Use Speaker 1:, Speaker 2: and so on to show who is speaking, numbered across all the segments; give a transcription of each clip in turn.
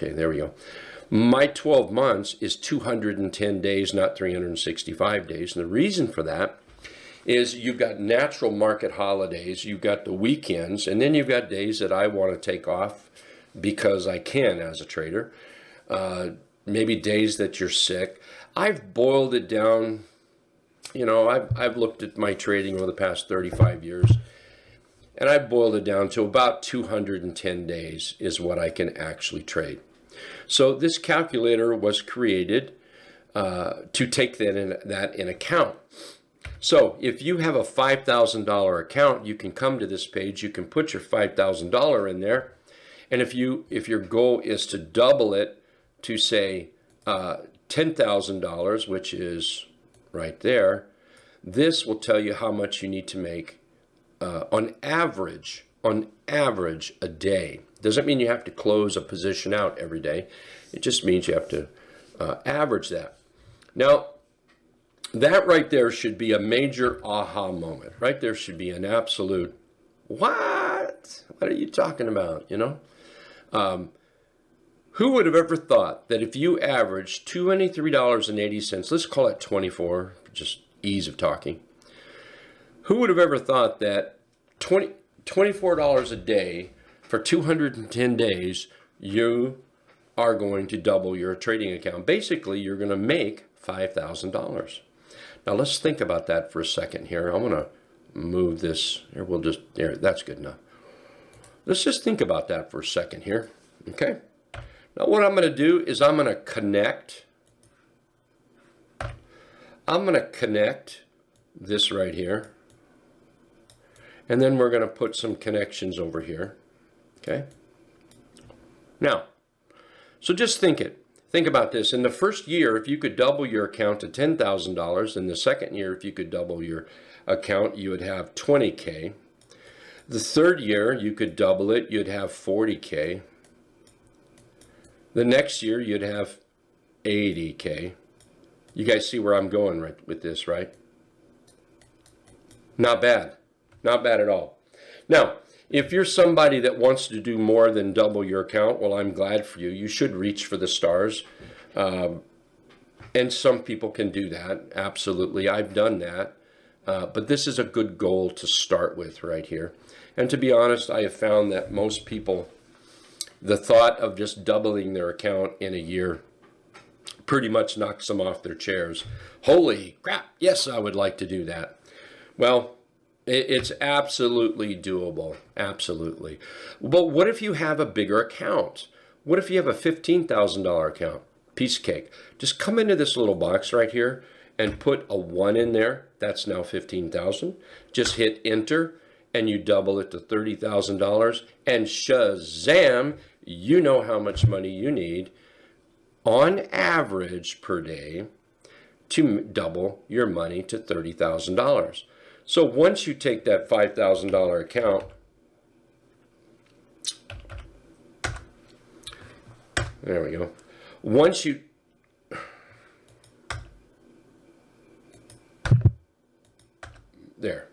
Speaker 1: Okay, there we go. My 12 months is 210 days, not 365 days. And the reason for that is you've got natural market holidays, you've got the weekends, and then you've got days that I want to take off because I can as a trader. Maybe days that you're sick. I've boiled it down. You know, I've looked at my trading over the past 35 years, and I've boiled it down to about 210 days is what I can actually trade. So this calculator was created to take that in account. So if you have a $5,000 account, you can come to this page, you can put your $5,000 in there, and if your goal is to double it to say $10,000, which is right there, this will tell you how much you need to make on average a day. Doesn't mean you have to close a position out every day. It just means you have to average that. Now, that right there should be a major aha moment. Right there should be an absolute, what? What are you talking about, you know? Who would have ever thought that if you average $23.80, let's call it 24, just ease of talking. Who would have ever thought that $24 a day for 210 days, you are going to double your trading account? Basically, you're going to make $5,000. Now, let's think about that for a second here. I'm going to move this. Here, there, that's good enough. Let's just think about that for a second here, okay? Now, what I'm going to do is I'm going to connect this right here, and then we're going to put some connections over here, okay? Now, so just think about this. In the first year, if you could double your account to $10,000, in the second year, if you could double your account, you would have $20K. The third year, you could double it, you'd have $40K. The next year, you'd have $80K. You guys see where I'm going right with this, right? Not bad. Not bad at all. Now, if you're somebody that wants to do more than double your account, well, I'm glad for you. You should reach for the stars. And some people can do that. Absolutely. I've done that. But this is a good goal to start with right here. And to be honest, I have found that most people, the thought of just doubling their account in a year pretty much knocks them off their chairs. Holy crap, yes, I would like to do that. Well, it's absolutely doable, absolutely. But what if you have a bigger account? What if you have a $15,000 account? Piece of cake. Just come into this little box right here and put a 1 in there. That's now 15,000. Just hit enter and you double it to $30,000, and shazam, you know how much money you need on average per day to double your money to $30,000. So once you take that $5,000 account, there we go. Once you there,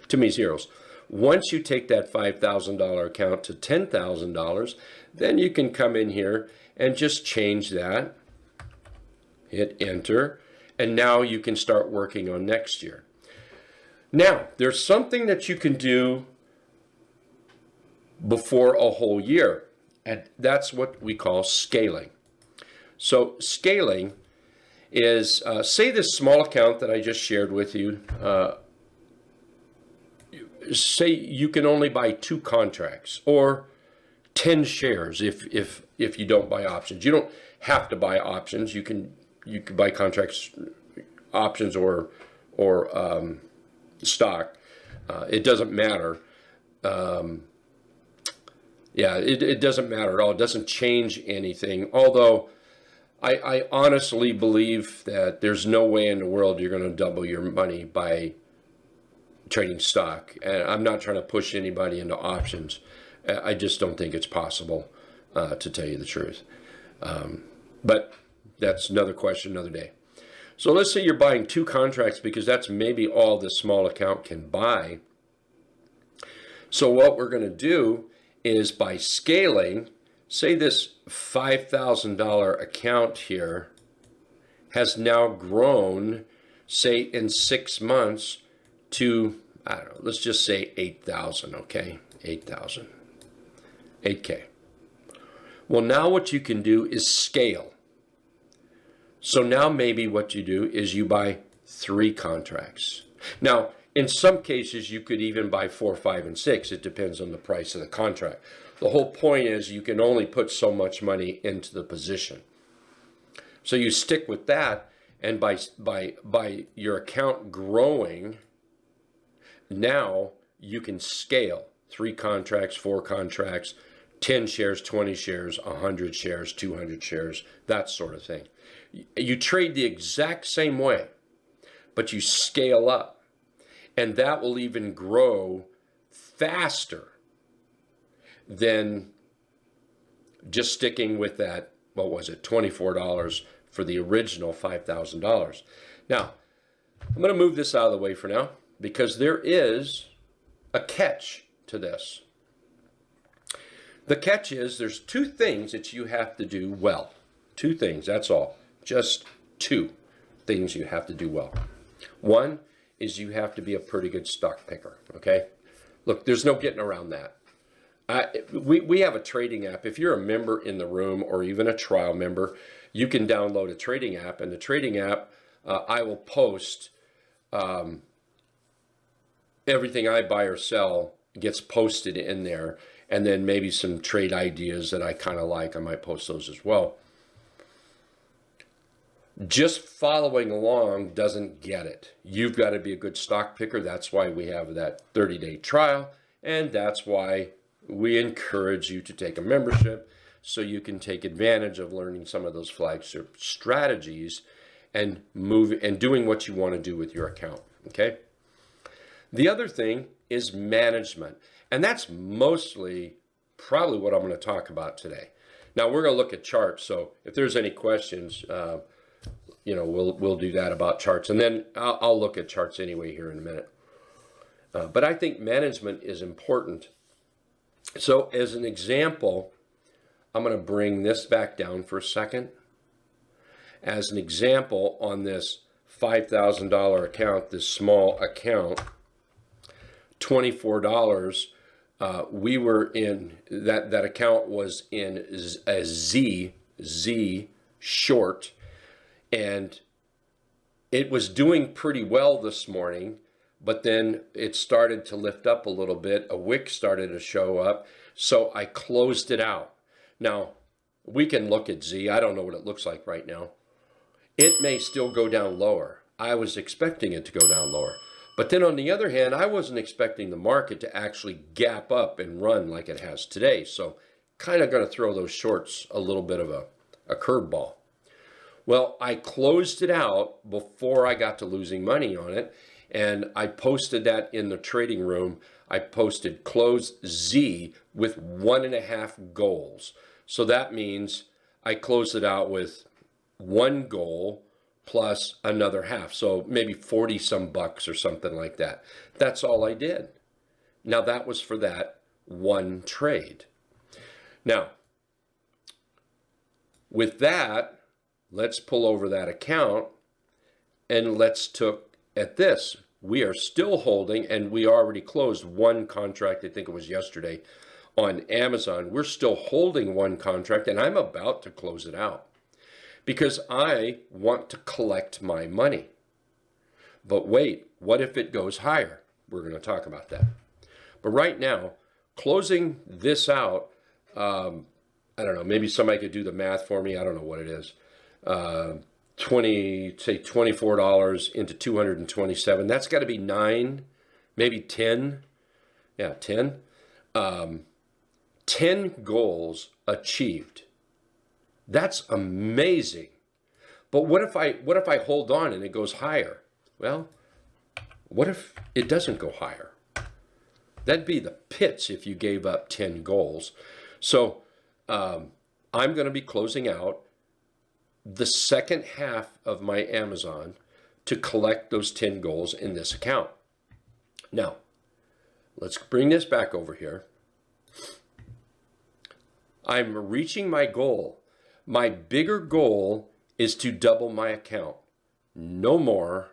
Speaker 1: too many zeros. Once you take that $5,000 account to $10,000, then you can come in here and just change that, hit enter, and now you can start working on next year. Now, there's something that you can do before a whole year, and that's what we call scaling. So scaling is, say this small account that I just shared with you, say you can only buy 2 contracts or 10 shares if you don't buy options. You don't have to buy options. You can buy contracts, options, or stock. It doesn't matter. Yeah, it doesn't matter at all. It doesn't change anything. Although I honestly believe that there's no way in the world you're going to double your money by trading stock. And I'm not trying to push anybody into options. I just don't think it's possible, to tell you the truth. But that's another question, another day. So let's say you're buying 2 contracts because that's maybe all this small account can buy. So what we're going to do is by scaling, say this $5,000 account here has now grown, say in 6 months to, I don't know, let's just say 8,000, okay? 8,000, 8K. Well, now what you can do is scale. So now maybe what you do is you buy 3 contracts. Now, in some cases, you could even buy 4, 5, and 6. It depends on the price of the contract. The whole point is you can only put so much money into the position. So you stick with that, and by your account growing, now you can scale 3 contracts, 4 contracts, 10 shares, 20 shares, 100 shares, 200 shares, that sort of thing. You trade the exact same way, but you scale up. And that will even grow faster than just sticking with that, what was it, $24 for the original $5,000. Now, I'm going to move this out of the way for now because there is a catch to this. The catch is there's 2 things that you have to do well. 2 things, that's all. Just 2 things you have to do well. One is you have to be a pretty good stock picker, okay? Look, there's no getting around that. We have a trading app. If you're a member in the room or even a trial member, you can download a trading app. And the trading app, I will post everything I buy or sell gets posted in there. And then maybe some trade ideas that I kind of like, I might post those as well. Just following along doesn't get it. You've got to be a good stock picker. That's why we have that 30-day trial. And that's why we encourage you to take a membership so you can take advantage of learning some of those flagship strategies and doing what you want to do with your account. Okay. The other thing is management. And that's mostly probably what I'm going to talk about today. Now we're going to look at charts. So if there's any questions, we'll do that about charts, and then I'll look at charts anyway here in a minute. But I think management is important. So as an example, I'm going to bring this back down for a second. As an example, on this $5,000 account, this small account, $24, we were in, that account was in a Z short, and it was doing pretty well this morning, but then it started to lift up a little bit. A wick started to show up, so I closed it out. Now, we can look at Z. I don't know what it looks like right now. It may still go down lower. I was expecting it to go down lower. But then on the other hand, I wasn't expecting the market to actually gap up and run like it has today. So kind of going to throw those shorts a little bit of a curveball. Well, I closed it out before I got to losing money on it, and I posted that in the trading room. I posted close Z with 1.5 goals. So that means I closed it out with 1 goal plus another half. So maybe 40 some bucks or something like that. That's all I did. Now that was for that 1 trade. Now, with that, let's pull over that account and let's look at this. We are still holding, and we already closed 1 contract, I think it was yesterday, on Amazon. We're still holding 1 contract, and I'm about to close it out because I want to collect my money. But wait, what if it goes higher? We're going to talk about that. But right now, closing this out, I don't know, maybe somebody could do the math for me. I don't know what it is. $24 into 227. That's got to be 9, maybe 10. Yeah, 10. 10 goals achieved. That's amazing. But what if I hold on and it goes higher? Well, what if it doesn't go higher? That'd be the pits if you gave up 10 goals. So I'm going to be closing out the second half of my Amazon to collect those 10 goals in this account. Now, let's bring this back over here. I'm reaching my goal. My bigger goal is to double my account. No more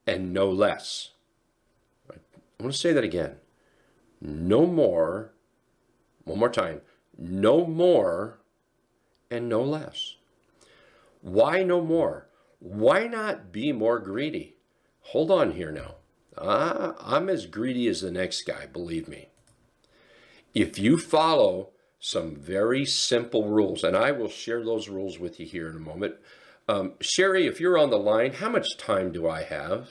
Speaker 1: and no less. I want to say that again. No more, one more time, no more and no less. Why no more? Why not be more greedy? Hold on here now. I'm as greedy as the next guy, believe me. If you follow some very simple rules, and I will share those rules with you here in a moment. Sherry, if you're on the line, how much time do I have?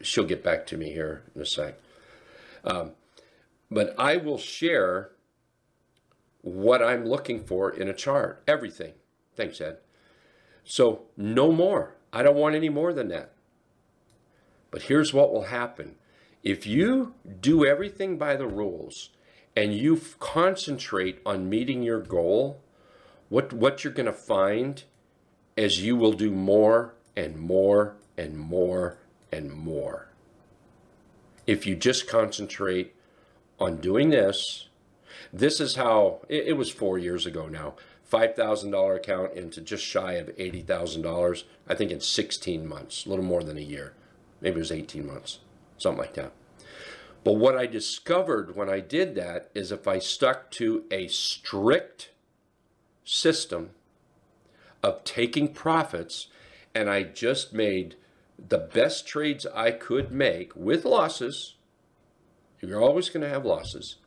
Speaker 1: She'll get back to me here in a sec. But I will share what I'm looking for in a chart. Everything. Thanks, Ed. So no more. I don't want any more than that. But here's what will happen. If you do everything by the rules and you concentrate on meeting your goal, what you're going to find is you will do more and more and more and more. If you just concentrate on doing this, this is how, it was 4 years ago now, $5,000 account into just shy of $80,000, I think in 16 months, a little more than a year. Maybe it was 18 months, something like that. But what I discovered when I did that is if I stuck to a strict system of taking profits and I just made the best trades I could make with losses, you're always going to have losses,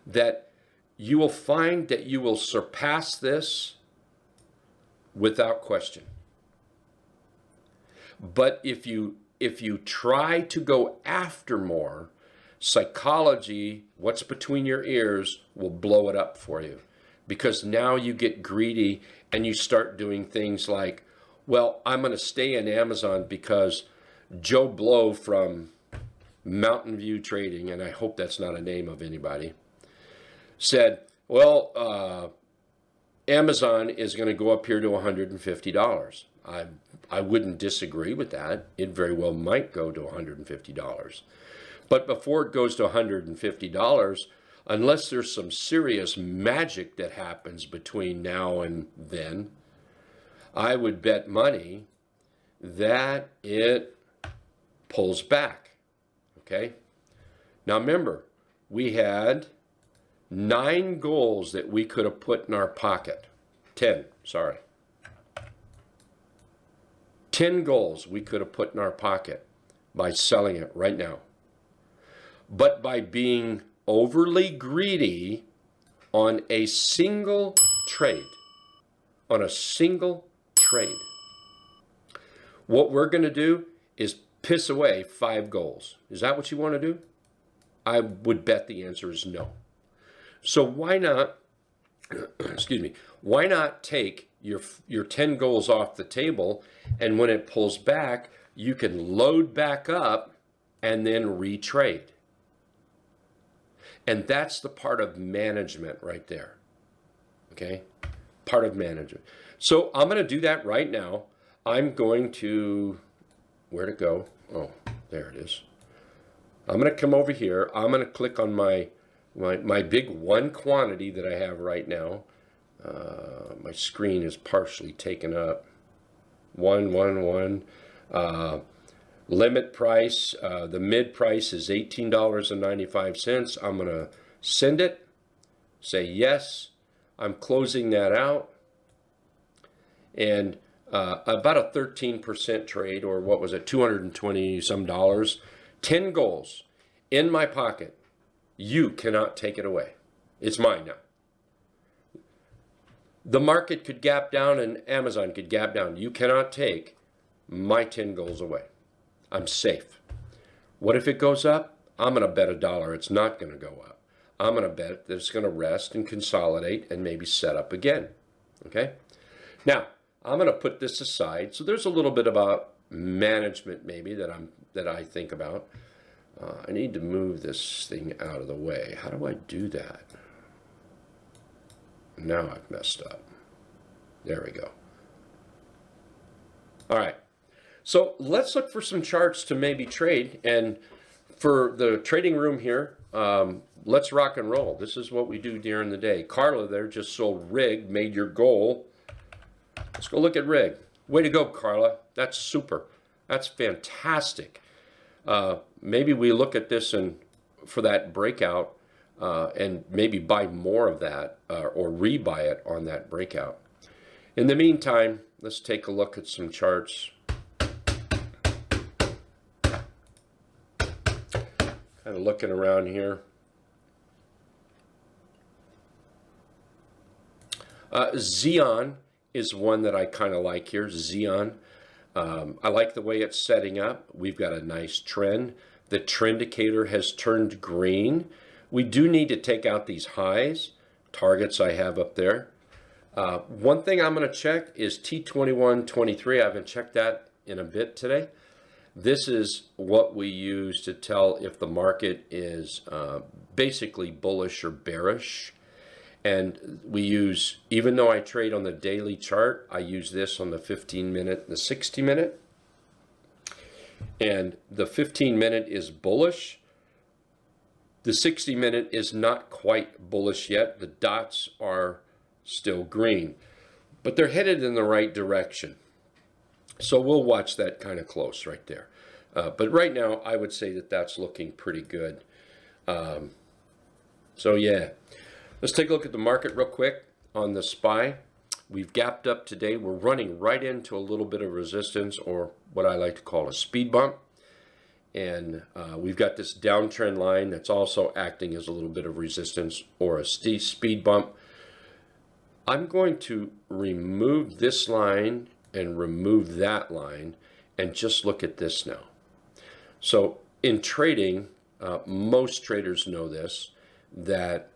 Speaker 1: that you will find that you will surpass this without question. But if you try to go after more, psychology, what's between your ears, will blow it up for you. Because now you get greedy and you start doing things like, well, I'm going to stay in Amazon because Joe Blow from Mountain View Trading, and I hope that's not a name of anybody, said, well, Amazon is going to go up here to $150. I wouldn't disagree with that. It very well might go to $150. But before it goes to $150, unless there's some serious magic that happens between now and then, I would bet money that it pulls back. Okay? Now remember, we had 9 goals that we could have put in our pocket. 10 goals we could have put in our pocket by selling it right now. But by being overly greedy on a single trade, what we're going to do is piss away 5 goals. Is that what you want to do? I would bet the answer is no. So why not, why not take your 10 goals off the table, and when it pulls back, you can load back up and then retrade. And that's the part of management right there. Okay? Part of management. So I'm going to do that right now. I'm going to, where'd it go? Oh, there it is. I'm going to come over here. I'm going to click on my big one quantity that I have right now. My screen is partially taken up. 111. Limit price, the mid price is $18.95. I'm going to send it. Say yes. I'm closing that out. And about a 13% trade, or what was it, 220 some dollars. 10 goals in my pocket. You cannot take it away. It's mine now. The market could gap down and Amazon could gap down. You cannot take my 10 goals away. I'm safe. What if it goes up? I'm going to bet $1 it's not going to go up. I'm going to bet that it's going to rest and consolidate and maybe set up again. Okay? Now, I'm going to put this aside. So there's a little bit about management maybe that I think about. I need to move this thing out of the way. How do I do that? Now I've messed up. There we go. All right. So let's look for some charts to maybe trade. And for the trading room here, let's rock and roll. This is what we do during the day. Carla there just sold rig, made your goal. Let's go look at rig. Way to go, Carla. That's super. That's fantastic. Maybe we look at this for that breakout and maybe buy more of that or rebuy it on that breakout. In the meantime, let's take a look at some charts. Kind of looking around here. Xeon is one that I kind of like here. Xeon. I like the way it's setting up. We've got a nice trend. The trend indicator has turned green. We do need to take out these highs, targets I have up there. One thing I'm going to check is T2123. I haven't checked that in a bit today. This is what we use to tell if the market is basically bullish or bearish. And we use, even though I trade on the daily chart, I use this on the 15-minute and the 60-minute. And the 15-minute is bullish. The 60-minute is not quite bullish yet. The dots are still green, but they're headed in the right direction. So we'll watch that kind of close right there. But right now, I would say that that's looking pretty good. So yeah. Let's take a look at the market real quick on the SPY. We've gapped up today. We're running right into a little bit of resistance, or what I like to call a speed bump. And we've got this downtrend line that's also acting as a little bit of resistance or a steep speed bump. I'm going to remove this line and remove that line and just look at this now. So in trading, most traders know this, that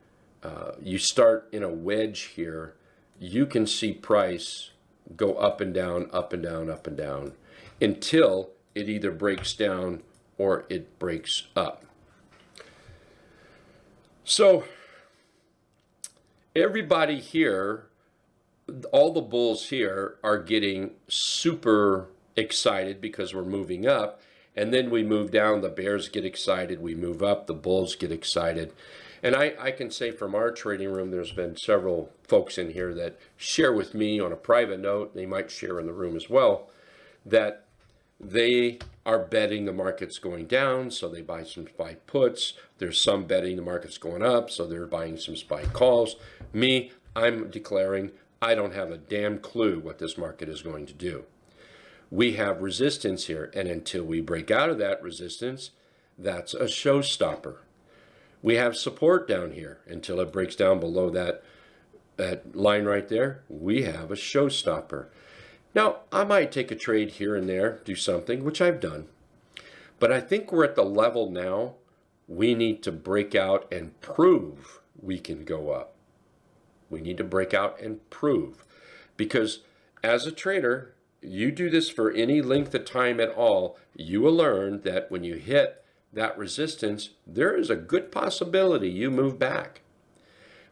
Speaker 1: you start in a wedge here, you can see price go up and down, up and down, up and down, until it either breaks down or it breaks up. So everybody here, all the bulls here are getting super excited because we're moving up, and then we move down, the bears get excited, we move up, the bulls get excited. And I can say from our trading room, there's been several folks in here that share with me on a private note, they might share in the room as well, that they are betting the market's going down, so they buy some SPY puts. There's some betting the market's going up, so they're buying some SPY calls. Me, I'm declaring I don't have a damn clue what this market is going to do. We have resistance here, and until we break out of that resistance, that's a showstopper. We have support down here. Until it breaks down below that line right there, we have a showstopper. Now, I might take a trade here and there, do something, which I've done. But I think we're at the level now we need to break out and prove we can go up. We need to break out and prove. Because as a trader, you do this for any length of time at all, you will learn that when you hit that resistance, there is a good possibility you move back.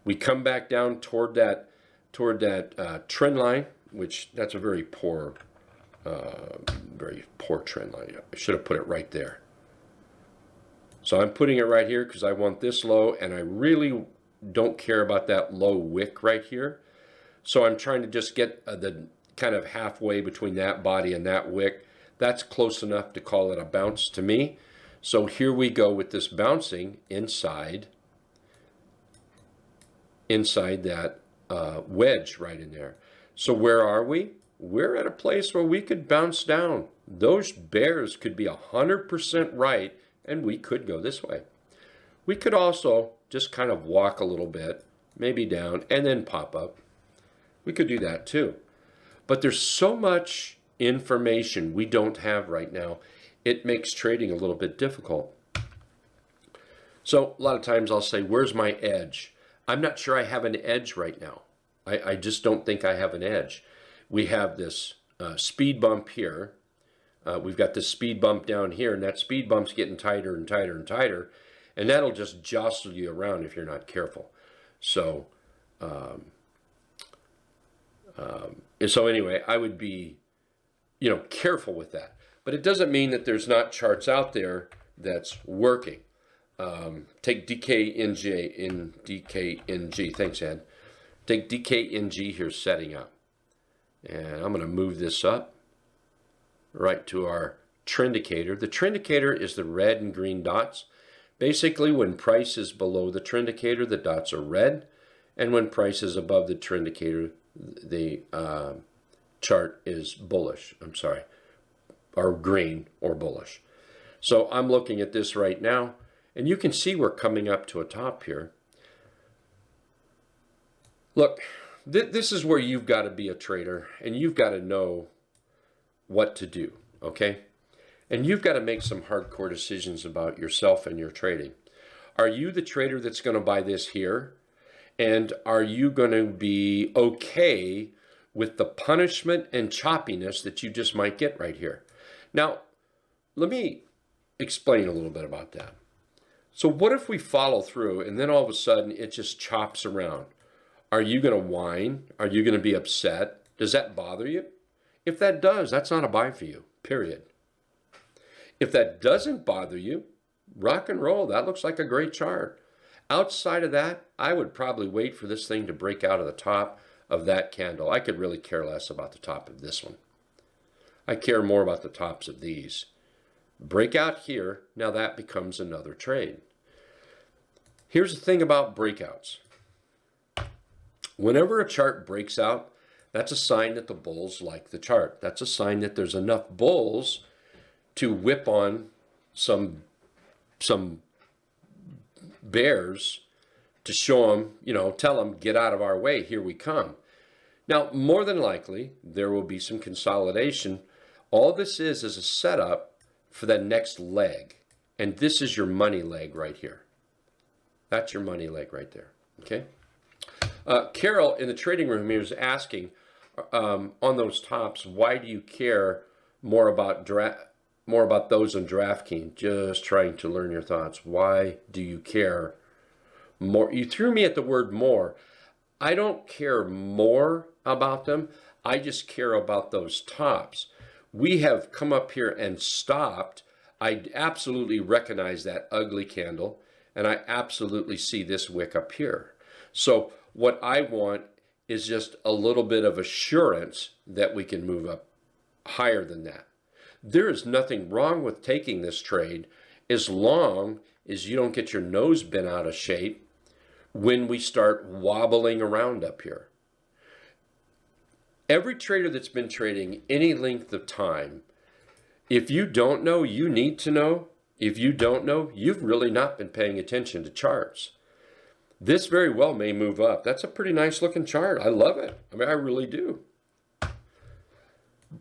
Speaker 1: We come back down toward that trend line, which that's a very poor trend line. I should have put it right there. So I'm putting it right here because I want this low, and I really don't care about that low wick right here. So I'm trying to just get the kind of halfway between that body and that wick. That's close enough to call it a bounce to me. So here we go with this bouncing inside that wedge right in there. So where are we? We're at a place where we could bounce down. Those bears could be 100% right, and we could go this way. We could also just kind of walk a little bit, maybe down, and then pop up. We could do that too. But there's so much information we don't have right now. It makes trading a little bit difficult. So a lot of times I'll say, where's my edge? I'm not sure I have an edge right now. I just don't think I have an edge. We have this speed bump here. We've got this speed bump down here, and that speed bump's getting tighter and tighter and tighter, and that'll just jostle you around if you're not careful. So, so anyway, I would be, careful with that. But it doesn't mean that there's not charts out there that's working. take DKNG, thanks Ed. Take DKNG here setting up. And I'm going to move this up right to our trendicator. The trendicator is the red and green dots. Basically, when price is below the trendicator, the dots are red. And when price is above the trendicator, the chart is bullish. I'm sorry, or green or bullish. So I'm looking at this right now, and you can see we're coming up to a top here. Look, this is where you've got to be a trader, and you've got to know what to do, okay? And you've got to make some hardcore decisions about yourself and your trading. Are you the trader that's going to buy this here? And are you going to be okay with the punishment and choppiness that you just might get right here? Now, let me explain a little bit about that. So what if we follow through and then all of a sudden it just chops around? Are you going to whine? Are you going to be upset? Does that bother you? If that does, that's not a buy for you, period. If that doesn't bother you, rock and roll. That looks like a great chart. Outside of that, I would probably wait for this thing to break out of the top of that candle. I could really care less about the top of this one. I care more about the tops of these. Breakout here, now that becomes another trade. Here's the thing about breakouts. Whenever a chart breaks out, that's a sign that the bulls like the chart. That's a sign that there's enough bulls to whip on some bears to show them, tell them, get out of our way, here we come. Now, more than likely, there will be some consolidation. All this is a setup for the next leg. And this is your money leg right here. That's your money leg right there, okay? Carol in the trading room here was asking on those tops, why do you care more about those on DraftKings? Just trying to learn your thoughts. Why do you care more? You threw me at the word more. I don't care more about them. I just care about those tops. We have come up here and stopped. I absolutely recognize that ugly candle, and I absolutely see this wick up here. So what I want is just a little bit of assurance that we can move up higher than that. There is nothing wrong with taking this trade as long as you don't get your nose bent out of shape when we start wobbling around up here. Every trader that's been trading any length of time, if you don't know, you need to know. If you don't know, you've really not been paying attention to charts. This very well may move up. That's a pretty nice looking chart. I love it. I mean, I really do.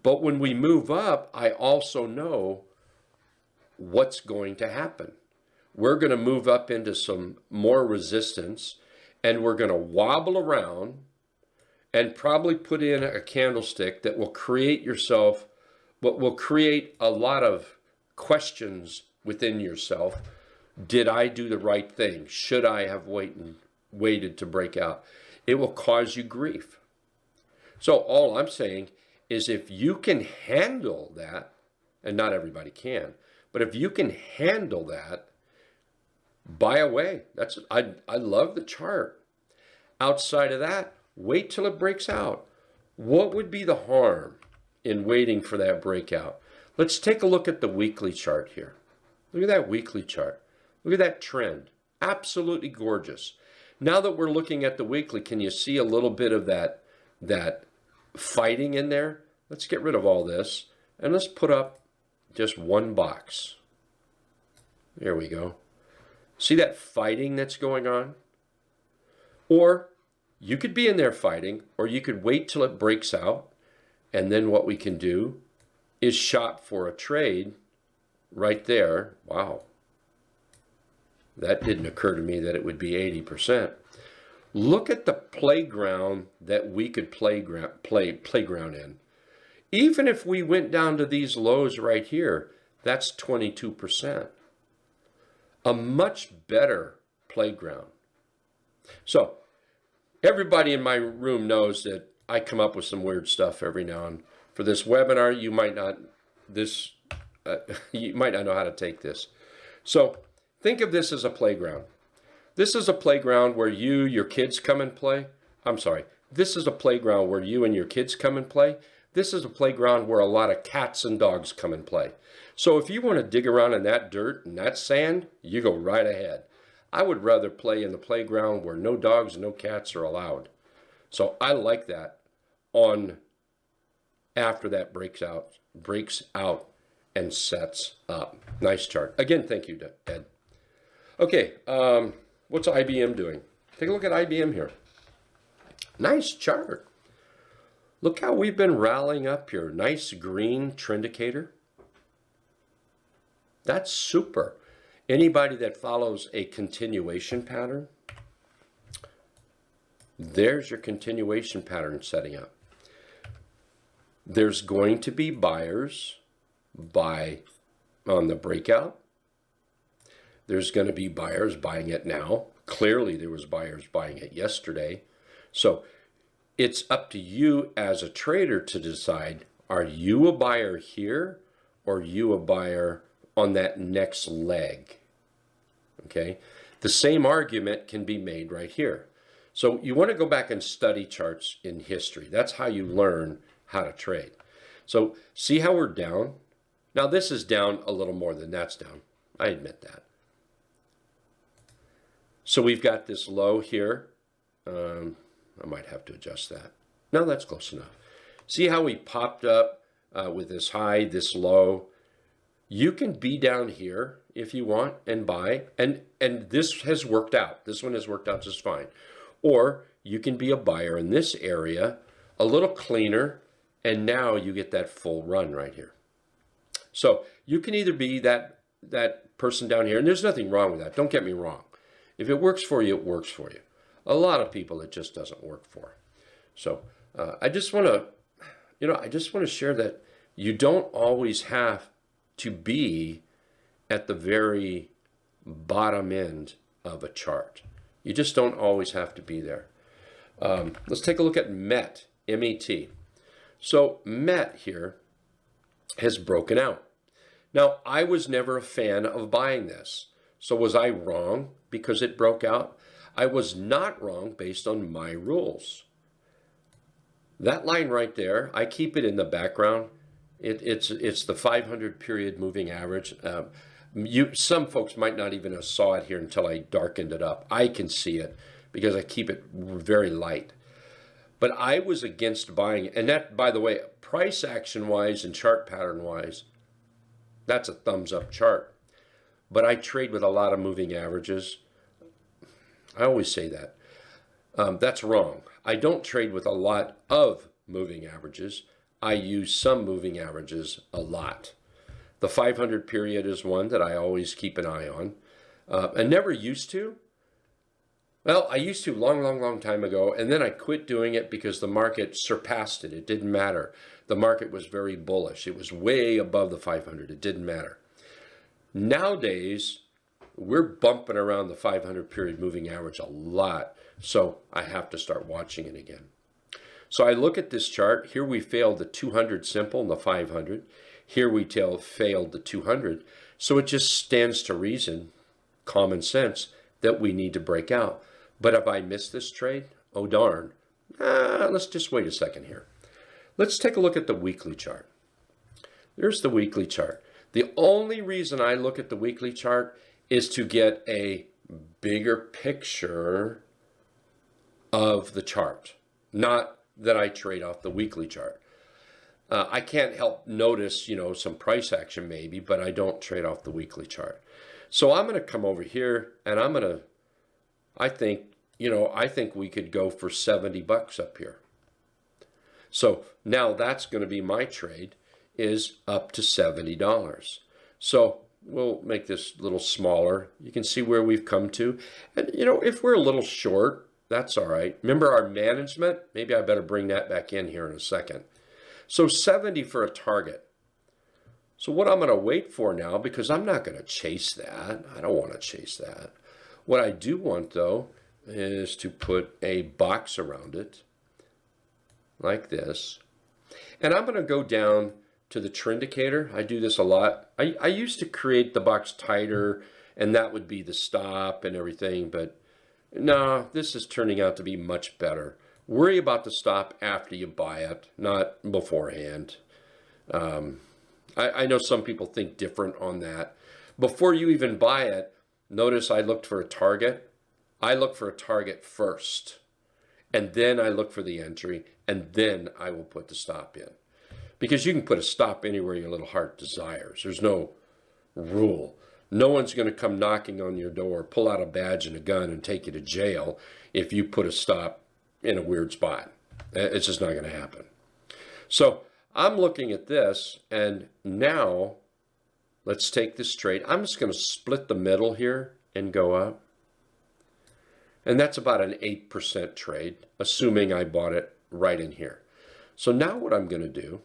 Speaker 1: But when we move up, I also know what's going to happen. We're going to move up into some more resistance, and we're going to wobble around and probably put in a candlestick that will create a lot of questions within yourself. Did I do the right thing? Should I have waited to break out? It will cause you grief. So all I'm saying is if you can handle that, and not everybody can, but if you can handle that, buy away. I love the chart. Outside of that, wait till it breaks out. What would be the harm in waiting for that breakout? Let's take a look at the weekly chart here. Look at that weekly chart. Look at that trend. Absolutely gorgeous. Now that we're looking at the weekly, can you see a little bit of that fighting in there? Let's get rid of all this and let's put up just one box. There we go. See that fighting that's going on? Or you could be in there fighting, or you could wait till it breaks out, and then what we can do is shop for a trade right there. Wow. That didn't occur to me that it would be 80%. Look at the playground that we could playground in. Even if we went down to these lows right here, that's 22%. A much better playground. So everybody in my room knows that I come up with some weird stuff every now and then. For this webinar, you might not know how to take this. So think of this as a playground. This is a playground where your kids come and play. I'm sorry. This is a playground where you and your kids come and play. This is a playground where a lot of cats and dogs come and play. So if you want to dig around in that dirt and that sand, you go right ahead. I would rather play in the playground where no dogs and no cats are allowed. So I like that on after that breaks out and sets up. Nice chart. Again, thank you, Ed. Okay, what's IBM doing? Take a look at IBM here. Nice chart. Look how we've been rallying up here. Nice green trend indicator. That's super. Anybody that follows a continuation pattern, there's your continuation pattern setting up. There's going to be buyers buy on the breakout. There's going to be buyers buying it now. Clearly there was buyers buying it yesterday. So it's up to you as a trader to decide, are you a buyer here or are you a buyer on that next leg? Okay, the same argument can be made right here. So you want to go back and study charts in history. That's how you learn how to trade. So see how we're down? Now this is down a little more than that's down. I admit that. So we've got this low here. I might have to adjust that. No, that's close enough. See how we popped up with this high, this low? You can be down here if you want and buy. And this has worked out. This one has worked out just fine. Or you can be a buyer in this area, a little cleaner, and now you get that full run right here. So you can either be that person down here, and there's nothing wrong with that. Don't get me wrong. If it works for you, it works for you. A lot of people it just doesn't work for. So I just want to share that you don't always have to be at the very bottom end of a chart. You just don't always have to be there. Let's take a look at MET, M-E-T. So MET here has broken out. Now, I was never a fan of buying this. So was I wrong because it broke out? I was not wrong based on my rules. That line right there, I keep it in the background. It's the 500 period moving average. Some folks might not even have saw it here until I darkened it up. I can see it because I keep it very light. But I was against buying it. And that, by the way, price action wise and chart pattern wise, that's a thumbs up chart. But I trade with a lot of moving averages. I always say that. That's wrong. I don't trade with a lot of moving averages. I use some moving averages a lot. The 500 period is one that I always keep an eye on. I never used to. Well, I used to long time ago, and then I quit doing it because the market surpassed it. It didn't matter. The market was very bullish. It was way above the 500. It didn't matter. Nowadays, we're bumping around the 500 period moving average a lot, so I have to start watching it again. So I look at this chart. Here we failed the 200 simple and the 500. Here we failed the 200. So it just stands to reason, common sense, that we need to break out. But if I miss this trade, oh darn. Let's just wait a second here. Let's take a look at the weekly chart. There's the weekly chart. The only reason I look at the weekly chart is to get a bigger picture of the chart, not that I trade off the weekly chart. I can't help notice, some price action maybe, but I don't trade off the weekly chart. So I'm going to come over here and I think we could go for $70 up here. So now that's going to be my trade is up to $70. So we'll make this a little smaller. You can see where we've come to. And, if we're a little short, that's all right. Remember our management? Maybe I better bring that back in here in a second. So 70 for a target. So what I'm going to wait for now, because I'm not going to chase that. I don't want to chase that. What I do want, though, is to put a box around it like this. And I'm going to go down to the trend indicator. I do this a lot. I used to create the box tighter and that would be the stop and everything. But no, this is turning out to be much better. Worry about the stop after you buy it, not beforehand. I know some people think different on that. Before you even buy it, notice I looked for a target. I look for a target first, and then I look for the entry, and then I will put the stop in. Because you can put a stop anywhere your little heart desires. There's no rule. No one's going to come knocking on your door, pull out a badge and a gun, and take you to jail if you put a stop in a weird spot. It's just not going to happen. So I'm looking at this, and now let's take this trade. I'm just going to split the middle here and go up. And that's about an 8% trade, assuming I bought it right in here. So now what I'm going to do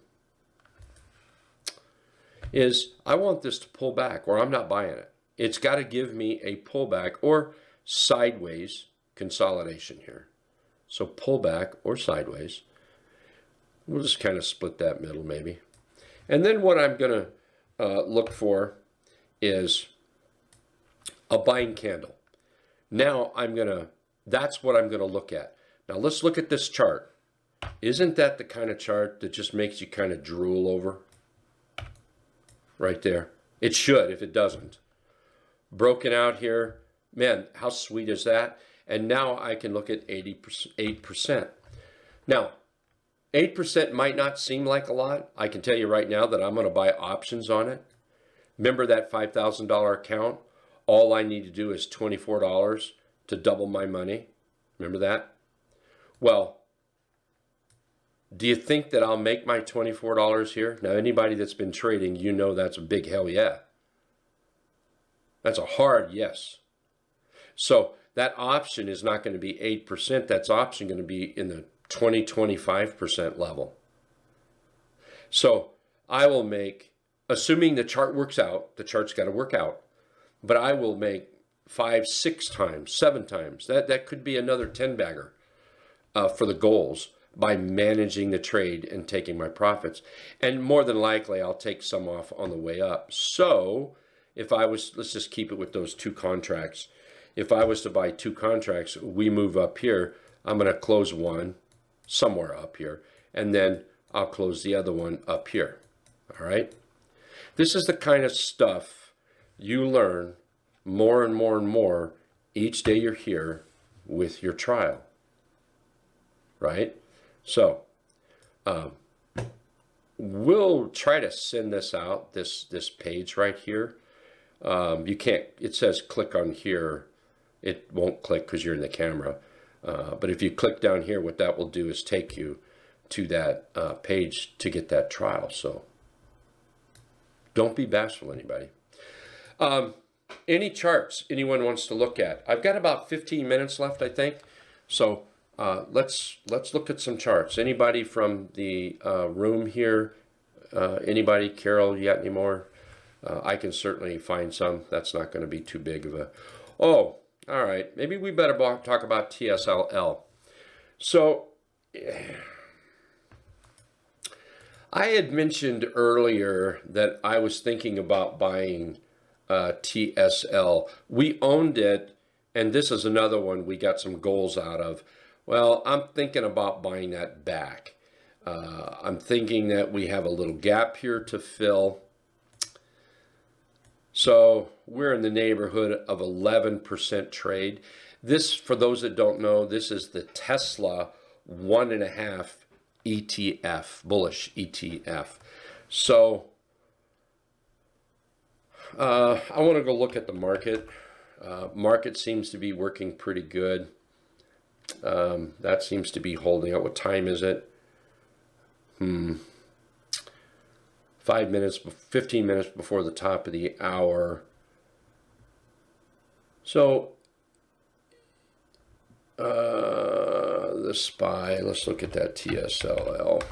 Speaker 1: is I want this to pull back, or I'm not buying it. It's got to give me a pullback or sideways consolidation here. So pullback or sideways. We'll just kind of split that middle maybe. And then what I'm going to look for is a buying candle. Now that's what I'm going to look at. Now let's look at this chart. Isn't that the kind of chart that just makes you kind of drool over? Right there. It should if it doesn't. Broken out here. Man, how sweet is that? And now I can look at 8%. Now, 8% might not seem like a lot. I can tell you right now that I'm going to buy options on it. Remember that $5,000 account? All I need to do is $24 to double my money. Remember that? Well, do you think that I'll make my $24 here? Now, anybody that's been trading, you know that's a big hell yeah. That's a hard yes. So that option is not going to be 8%. That's option going to be in the 20-25% level. So I will make, assuming the chart works out, the chart's got to work out, but I will make 5, 6 times, 7 times. That could be another 10-bagger for the goals by managing the trade and taking my profits. And more than likely, I'll take some off on the way up. So if I was, let's just keep it with those 2 contracts. If I was to buy 2 contracts, we move up here. I'm going to close one somewhere up here, and then I'll close the other one up here. All right? This is the kind of stuff you learn more and more and more each day you're here with your trial. Right? So we'll try to send this out, this page right here. You can't, it says click on here. It won't click because you're in the camera. But if you click down here, what that will do is take you to that page to get that trial. So don't be bashful, anybody. Any charts anyone wants to look at? I've got about 15 minutes left, I think. So let's look at some charts. Anybody from the room here? Anybody? Carol, you got any more? I can certainly find some. That's not going to be too big of a... Oh, all right. Maybe we better talk about TSLL. So I had mentioned earlier that I was thinking about buying TSL. We owned it, and this is another one we got some goals out of. Well, I'm thinking about buying that back. I'm thinking that we have a little gap here to fill. So we're in the neighborhood of 11% trade. This, for those that don't know, this is the Tesla 1.5 ETF, bullish ETF. So I want to go look at the market. Market seems to be working pretty good. That seems to be holding up. What time is it? 5 minutes, 15 minutes before the top of the hour. So the SPY, let's look at that TSLL.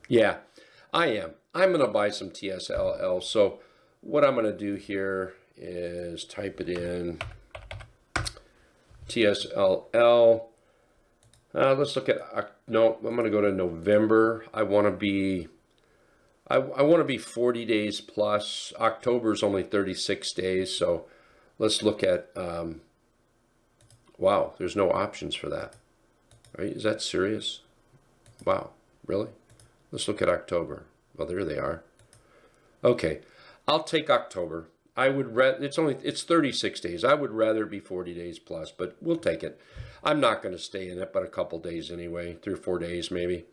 Speaker 1: Yeah, I am. I'm going to buy some TSLL. So what I'm going to do here is type it in. TSLL. Let's look at, no, I'm going to go to November. I want to be I want to be 40 days plus. October is only 36 days, so let's look at, wow, there's no options for that. Right? Is that serious? Wow, really? Let's look at October. Well, there they are. Okay, I'll take October. I would it's 36 days. I would rather it be 40 days plus, but we'll take it. I'm not going to stay in it but a couple days anyway, 3 or 4 days maybe.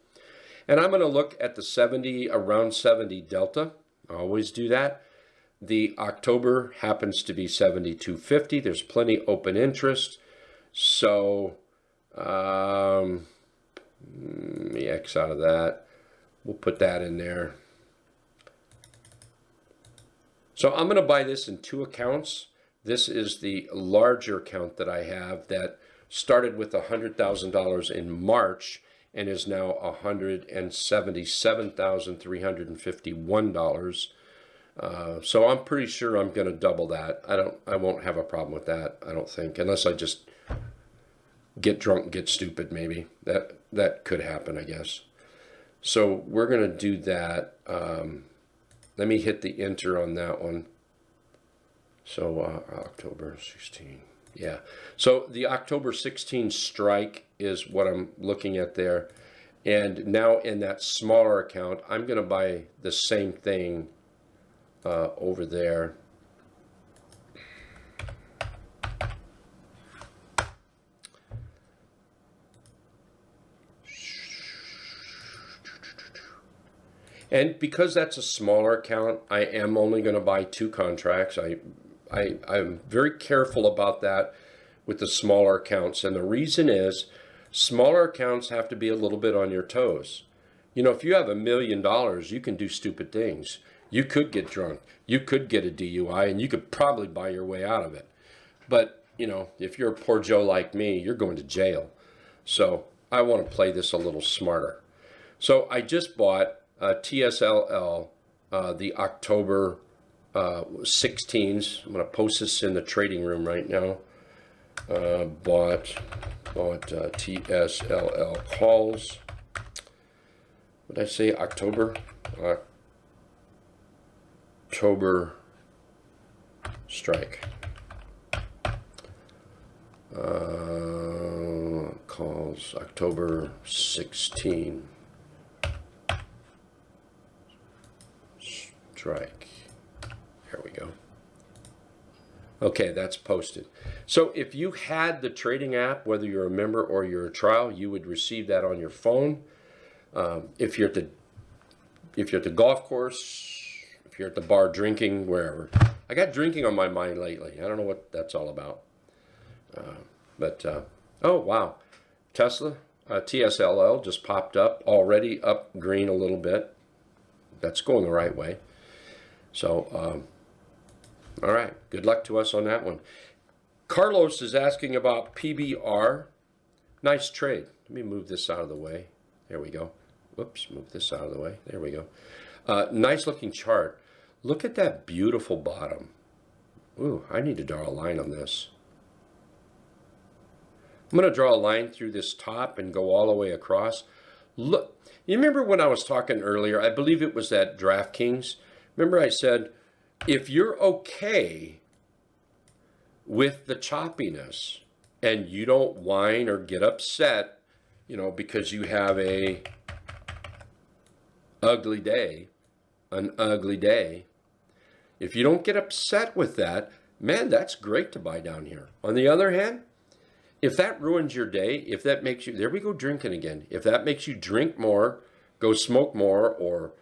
Speaker 1: And I'm going to look at the 70, around 70 delta. I always do that. The October happens to be 72.50. There's plenty open interest. So, let me X out of that. We'll put that in there. So I'm going to buy this in 2 accounts. This is the larger account that I have that started with $100,000 in March and is now $177,351. So I'm pretty sure I'm going to double that. I won't have a problem with that, I don't think, unless I just get drunk and get stupid, maybe. That could happen, I guess. So we're going to do that. Let me hit the enter on that one. So October 16. Yeah. So the October 16 strike is what I'm looking at there. And now in that smaller account, I'm going to buy the same thing over there. And because that's a smaller account, I am only going to buy 2 contracts. I'm very careful about that with the smaller accounts. And the reason is smaller accounts have to be a little bit on your toes. You know, if you have $1 million, you can do stupid things. You could get drunk. You could get a DUI, and you could probably buy your way out of it. But, you know, if you're a poor Joe like me, you're going to jail. So I want to play this a little smarter. So I just bought TSLL, the October 16s. I'm going to post this in the trading room right now. Bought TSLL calls. What did I say? October strike. Calls October 16. Strike. There we go. Okay, that's posted. So if you had the trading app, whether you're a member or you're a trial, you would receive that on your phone. If you're at the golf course, if you're at the bar drinking, wherever. I got drinking on my mind lately. I don't know what that's all about. Oh wow, Tesla, TSLL just popped up, already up green a little bit. That's going the right way. So, all right, good luck to us on that one. Carlos is asking about PBR. Nice trade. Let me move this out of the way. There we go. Whoops, move this out of the way. There we go. Nice looking chart. Look at that beautiful bottom. Ooh, I need to draw a line on this. I'm going to draw a line through this top and go all the way across. Look, you remember when I was talking earlier, I believe it was at DraftKings. Remember I said, if you're okay with the choppiness and you don't whine or get upset, you know, because you have an ugly day, if you don't get upset with that, man, that's great to buy down here. On the other hand, if that ruins your day, if that makes you, there we go drinking again. If that makes you drink more, go smoke more, or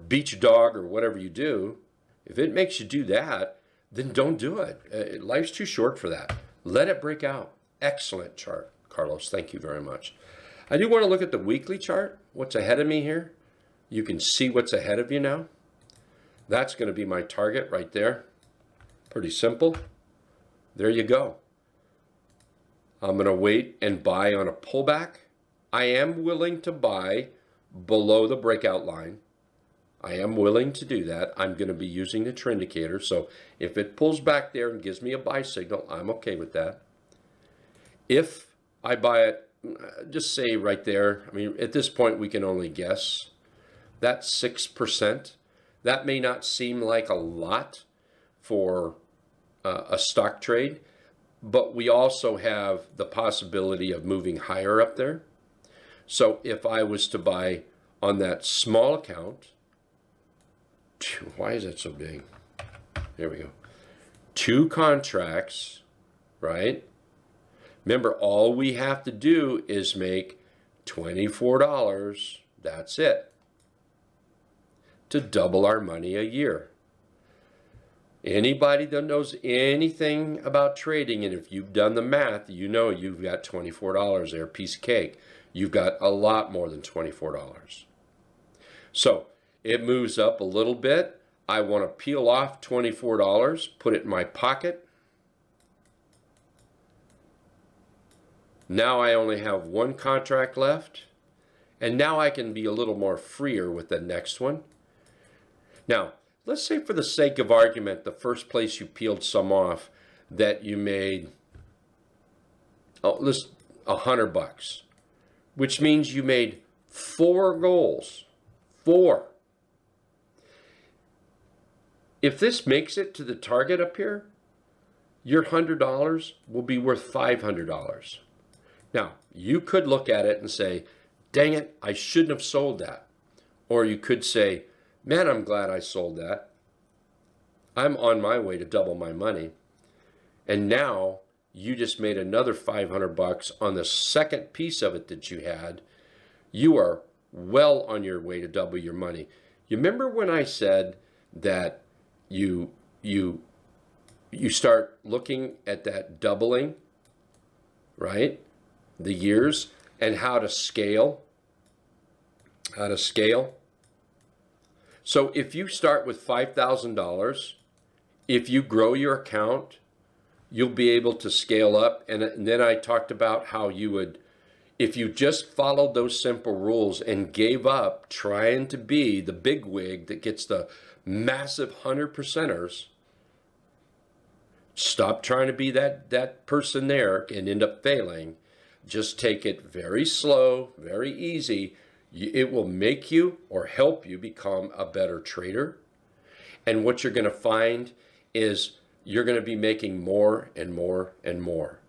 Speaker 1: beat your dog or whatever you do, if it makes you do that, then don't do it. Life's too short for that. Let it break out. Excellent chart, Carlos. Thank you very much. I do want to look at the weekly chart. What's ahead of me here? You can see what's ahead of you now. That's going to be my target right there. Pretty simple. There you go. I'm going to wait and buy on a pullback. I am willing to buy below the breakout line. I am willing to do that. I'm going to be using the trend indicator. So if it pulls back there and gives me a buy signal, I'm okay with that. If I buy it, just say right there, I mean, at this point we can only guess. That's 6%. That may not seem like a lot for a stock trade, but we also have the possibility of moving higher up there. So if I was to buy on that small account, why is that so big? There we go. 2 contracts, right? Remember, all we have to do is make $24. That's it. To double our money a year. Anybody that knows anything about trading, and if you've done the math, you know you've got $24 there, piece of cake. You've got a lot more than $24. So it moves up a little bit. I want to peel off $24, put it in my pocket. Now I only have 1 contract left, and now I can be a little more freer with the next one. Now, let's say for the sake of argument, the first place you peeled some off that you made, let's $100, which means you made 4 goals. 4. If this makes it to the target up here, your $100 will be worth $500. Now, you could look at it and say, dang it, I shouldn't have sold that. Or you could say, man, I'm glad I sold that. I'm on my way to double my money. And now you just made another $500 on the second piece of it that you had. You are well on your way to double your money. You remember when I said that you start looking at that doubling, right? The years and how to scale. So if you start with $5,000, if you grow your account, you'll be able to scale up. And then I talked about how you would, if you just followed those simple rules and gave up trying to be the big wig that gets the massive 100%ers, stop trying to be that person there and end up failing. Just take it very slow, very easy. It will make you or help you become a better trader. And what you're going to find is you're going to be making more and more and more.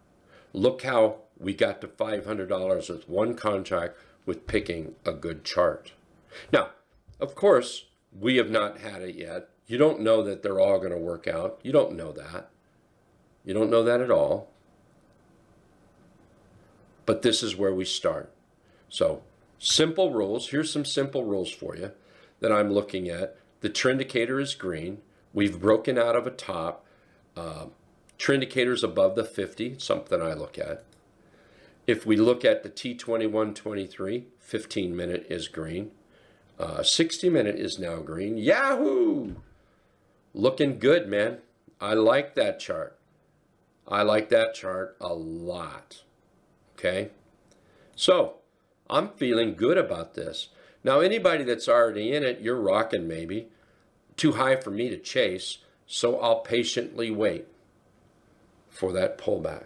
Speaker 1: Look how we got to $500 with 1 contract with picking a good chart. Now, of course, we have not had it yet. You don't know that they're all going to work out. You don't know that. You don't know that at all. But this is where we start. So, simple rules. Here's some simple rules for you that I'm looking at. The trend indicator is green. We've broken out of a top. Trend indicator's above the 50, something I look at. If we look at the T2123, 15-minute is green. 60-minute is now green. Yahoo! Looking good, man. I like that chart. I like that chart a lot. Okay? So, I'm feeling good about this. Now, anybody that's already in it, you're rocking maybe. Too high for me to chase, so I'll patiently wait for that pullback.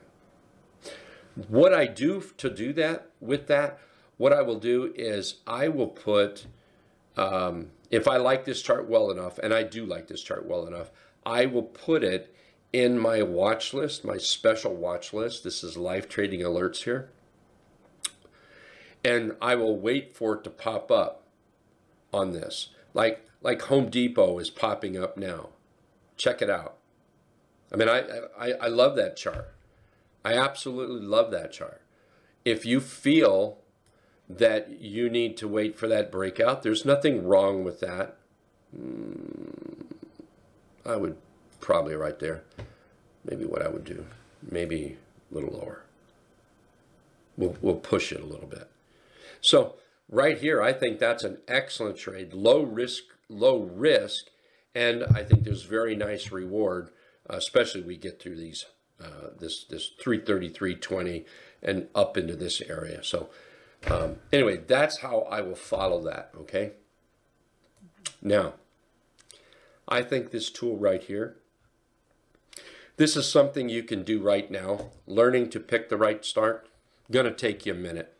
Speaker 1: What I do to do that, with that, what I will do is I will put, if I like this chart well enough, and I do like this chart well enough, I will put it in my watch list, my special watch list. This is live trading alerts here. And I will wait for it to pop up on this. Like Home Depot is popping up now. Check it out. I mean, I love that chart. I absolutely love that chart. If you feel that you need to wait for that breakout, there's nothing wrong with that. I would probably right there. Maybe what I would do, maybe a little lower. We'll push it a little bit. So right here, I think that's an excellent trade. Low risk, and I think there's very nice reward, especially we get through these this 333.20 and up into this area. So anyway, that's how I will follow that. Okay. Now, I think this tool right here. This is something you can do right now. Learning to pick the right start, gonna take you a minute.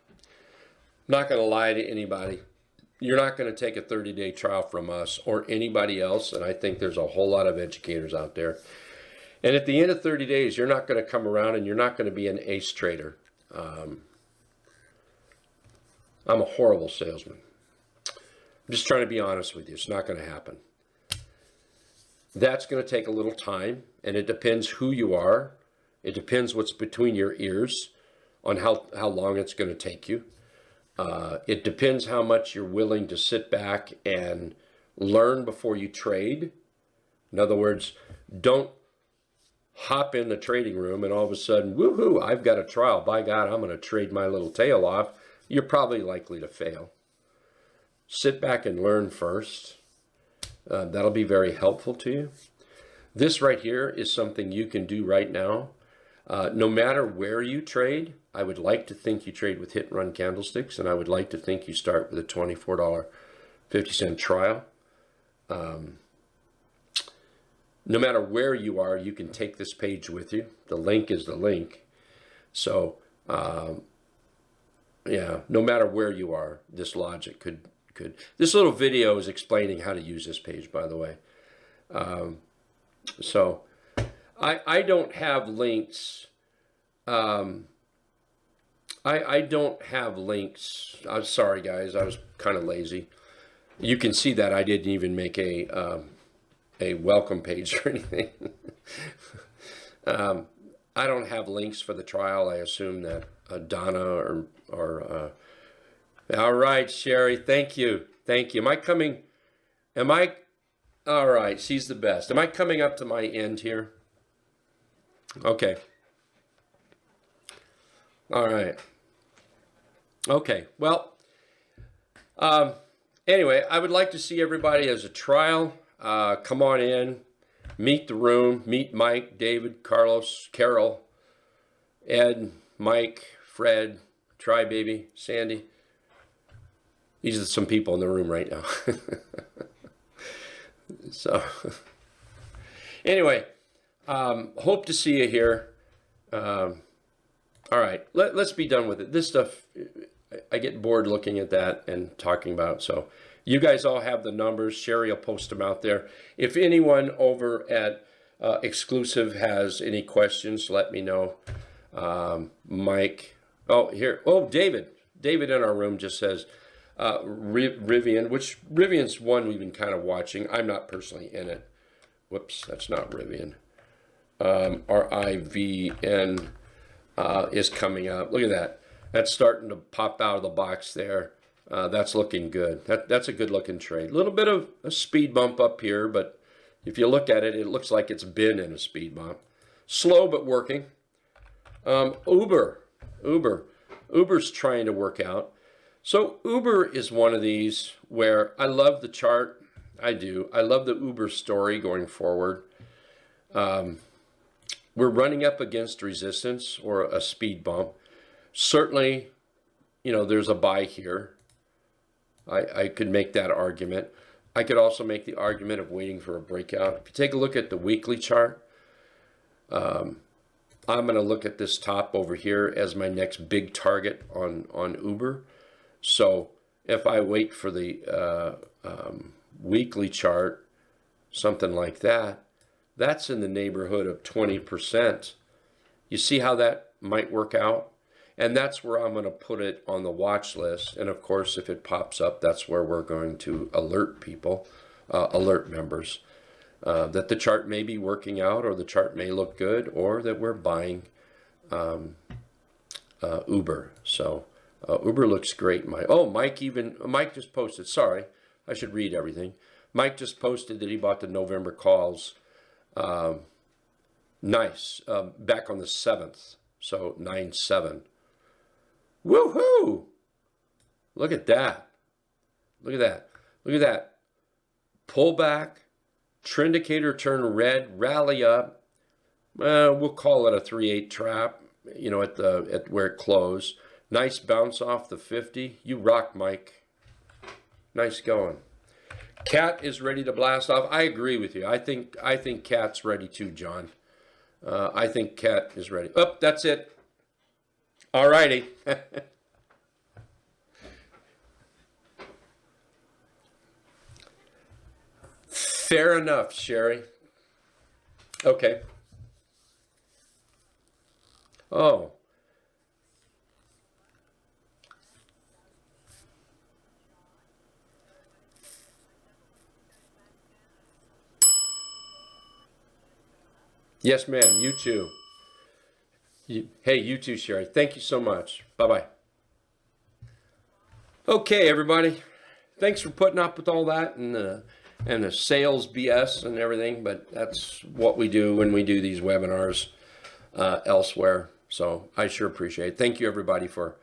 Speaker 1: Not gonna lie to anybody. You're not going to take a 30-day trial from us or anybody else, and I think there's a whole lot of educators out there. And at the end of 30 days, you're not going to come around and you're not going to be an ace trader. I'm a horrible salesman. I'm just trying to be honest with you. It's not going to happen. That's going to take a little time, and it depends who you are. It depends what's between your ears on how long it's going to take you. It depends how much you're willing to sit back and learn before you trade. In other words, don't hop in the trading room and all of a sudden, woohoo, I've got a trial. By God, I'm going to trade my little tail off. You're probably likely to fail. Sit back and learn first. That'll be very helpful to you. This right here is something you can do right now. No matter where you trade, I would like to think you trade with hit and run candlesticks, and I would like to think you start with a $24.50 trial. No matter where you are, you can take this page with you. The link is the link. So, yeah, no matter where you are, this logic could. This little video is explaining how to use this page, by the way. So, I don't have links. I don't have links. I'm sorry, guys. I was kind of lazy. You can see that I didn't even make a welcome page or anything. I don't have links for the trial. I assume that Donna or all right, Sherry. Thank you. Thank you. All right. She's the best. Am I coming up to my end here? Okay. All right. Okay. Well, anyway, I would like to see everybody as a trial. Come on in, meet the room, meet Mike, David, Carlos, Carol, Ed, Mike, Fred, Try Baby, Sandy. These are some people in the room right now. So, anyway, hope to see you here. All right, let's be done with it. This stuff, I get bored looking at that and talking about it. So, you guys all have the numbers. Sherry will post them out there. If anyone over at Exclusive has any questions, let me know. Mike. Oh, here. Oh, David. David in our room just says, Rivian, which Rivian's one we've been kind of watching. I'm not personally in it. Whoops, that's not Rivian. RIVN is coming up. Look at that. That's starting to pop out of the box there. That's looking good. That's a good looking trade. A little bit of a speed bump up here, but if you look at it, it looks like it's been in a speed bump. Slow but working. Uber's trying to work out. So Uber is one of these where I love the chart. I do. I love the Uber story going forward. We're running up against resistance or a speed bump. Certainly, there's a buy here. I could make that argument. I could also make the argument of waiting for a breakout. If you take a look at the weekly chart, I'm going to look at this top over here as my next big target on Uber. So if I wait for the weekly chart, something like that, that's in the neighborhood of 20%. You see how that might work out? And that's where I'm going to put it on the watch list. And of course, if it pops up, that's where we're going to alert people, alert members, that the chart may be working out, or the chart may look good, or that we're buying Uber. So Uber looks great. Mike just posted. Sorry, I should read everything. Mike just posted that he bought the November calls. Nice. Back on the 7th. So 9/7. Woohoo! Look at that. Look at that. Look at that. Pull back. Trend indicator turn red. Rally up. We'll call it a 3/8 trap. At where it closed. Nice bounce off the 50. You rock, Mike. Nice going. Cat is ready to blast off. I agree with you. I think Cat's ready too, John. I think Cat is ready. Oh, that's it. All righty. Fair enough, Sherry. Okay. Oh. Yes, ma'am. You too. Hey, you too, Sherry. Thank you so much. Bye-bye. Okay, everybody. Thanks for putting up with all that and the sales BS and everything, but that's what we do when we do these webinars elsewhere. So I sure appreciate it. Thank you, everybody, for